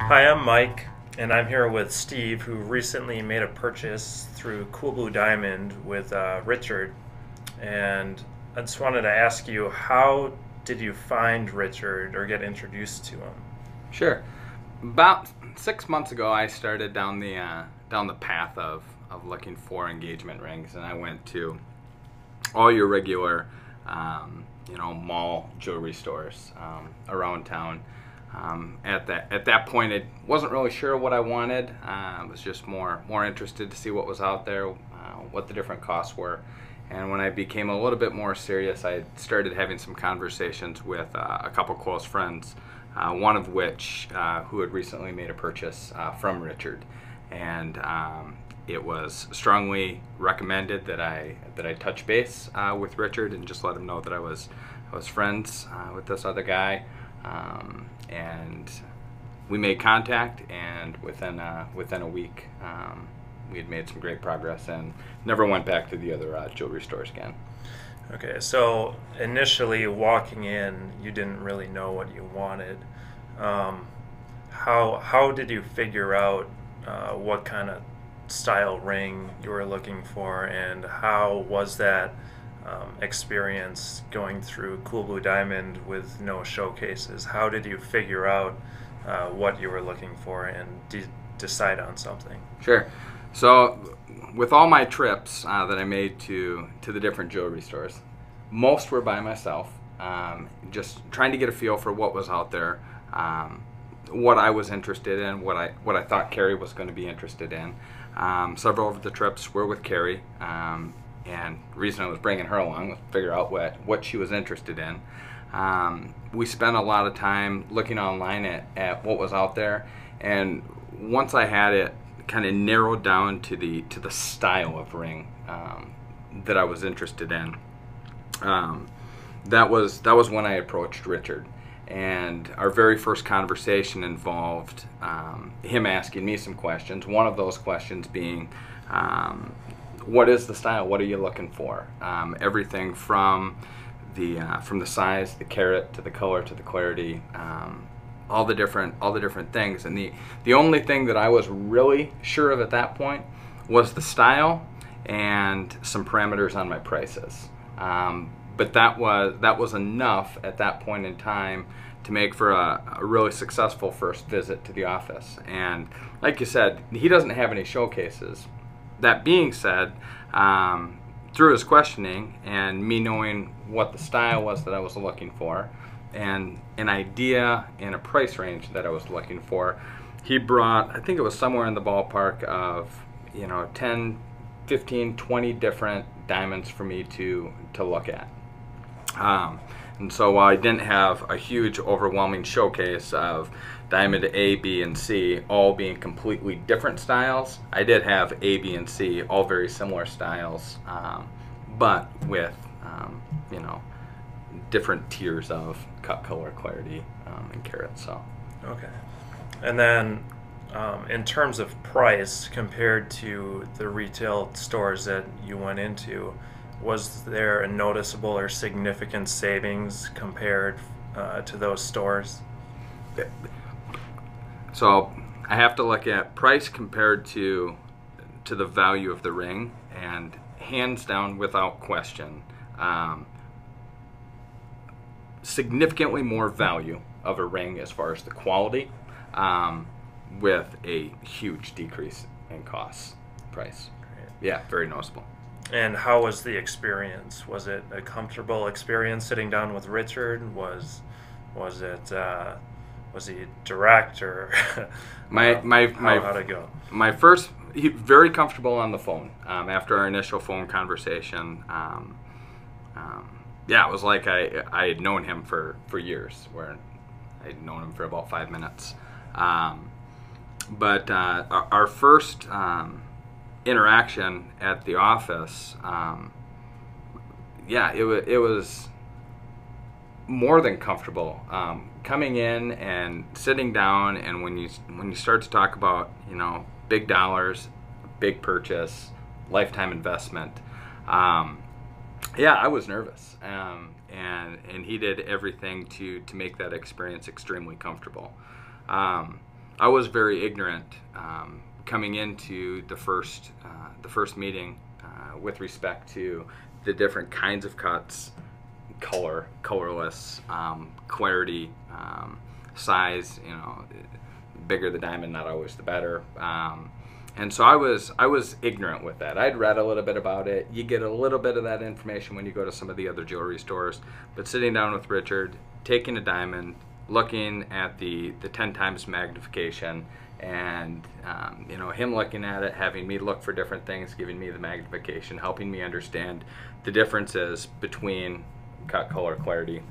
Hi, I'm Mike, and I'm here with Steve, who recently made a purchase through CoolBlue Diamond with Richard. And I just wanted to ask you, how did you find Richard or get introduced to him? Sure. About 6 months ago, I started down the path of looking for engagement rings, and I went to all your regular, mall jewelry stores around town. At that point, I wasn't really sure what I wanted. I was just more interested to see what was out there, what the different costs were. And when I became a little bit more serious, I started having some conversations with a couple close friends, one of which who had recently made a purchase from Richard. And it was strongly recommended that I touch base with Richard and just let him know that I was friends with this other guy. And we made contact, and within a week, we had made some great progress and never went back to the other jewelry stores again. Okay, so initially walking in, you didn't really know what you wanted. How did you figure out what kind of style ring you were looking for, and how was that experience going through CoolBlue Diamond with no showcases? How did you figure out what you were looking for and decide on something? Sure. So with all my trips that I made to the different jewelry stores, most were by myself, just trying to get a feel for what was out there, what I was interested in, what I thought Carrie was going to be interested in. Several of the trips were with Carrie, and the reason I was bringing her along was to figure out what she was interested in. We spent a lot of time looking online at what was out there, and once I had it kind of narrowed down to the style of ring that I was interested in, that was when I approached Richard. And our very first conversation involved him asking me some questions. One of those questions being, what is the style? What are you looking for? Everything from the size, the carat, to the color, to the clarity, all the different things. And the only thing that I was really sure of at that point was the style and some parameters on my prices. But that was enough at that point in time to make for a really successful first visit to the office. And like you said, he doesn't have any showcases. That being said, through his questioning and me knowing what the style was that I was looking for and an idea and a price range that I was looking for, he brought, I think it was somewhere in the ballpark of 10, 15, 20 different diamonds for me to look at. And so while I didn't have a huge overwhelming showcase of diamond A, B, and C all being completely different styles, I did have A, B, and C all very similar styles, but with different tiers of cut, color, clarity, and carat. So Okay. And then in terms of price compared to the retail stores that you went into, was there a noticeable or significant savings compared to those stores? So I have to look at price compared to the value of the ring, and hands down, without question, significantly more value of a ring as far as the quality, with a huge decrease in price. Yeah, very noticeable. And how was the experience? Was it a comfortable experience sitting down with Richard? Was he direct, or how'd it go? Very comfortable on the phone. After our initial phone conversation, it was like I had known him for years, where I'd known him for about 5 minutes. But our first interaction at the office, it was more than comfortable. Coming in and sitting down, and when you start to talk about big dollars, big purchase, lifetime investment, I was nervous, and he did everything to make that experience extremely comfortable. I was very ignorant coming into the first meeting with respect to the different kinds of cuts, color, colorless, clarity, size. You know, bigger the diamond, not always the better. And so I was ignorant with that. I'd read a little bit about it. You get a little bit of that information when you go to some of the other jewelry stores. But sitting down with Richard, taking a diamond, looking at the 10 times magnification, and you know, him looking at it, having me look for different things, giving me the magnification, helping me understand the differences between cut, color, clarity.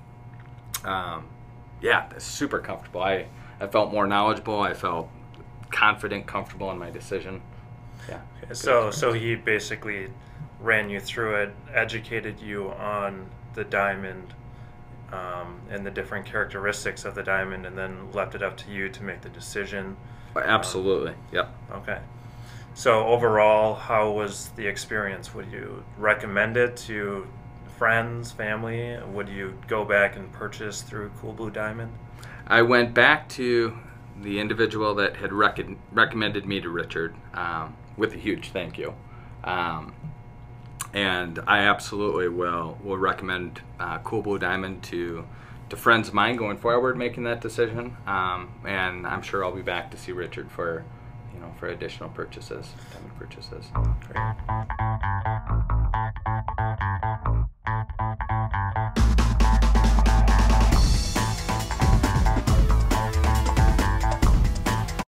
Yeah, super comfortable. I felt more knowledgeable. I felt confident, comfortable in my decision. Yeah. So he basically ran you through it, educated you on the diamond and the different characteristics of the diamond, and then left it up to you to make the decision. Absolutely. Yep. Okay. So overall, how was the experience? Would you recommend it to friends, family? Would you go back and purchase through CoolBlue Diamond? I went back to the individual that had recommended me to Richard with a huge thank you. And I absolutely will recommend CoolBlue Diamond to friends of mine going forward making that decision. And I'm sure I'll be back to see Richard for additional purchases, diamond purchases. Great.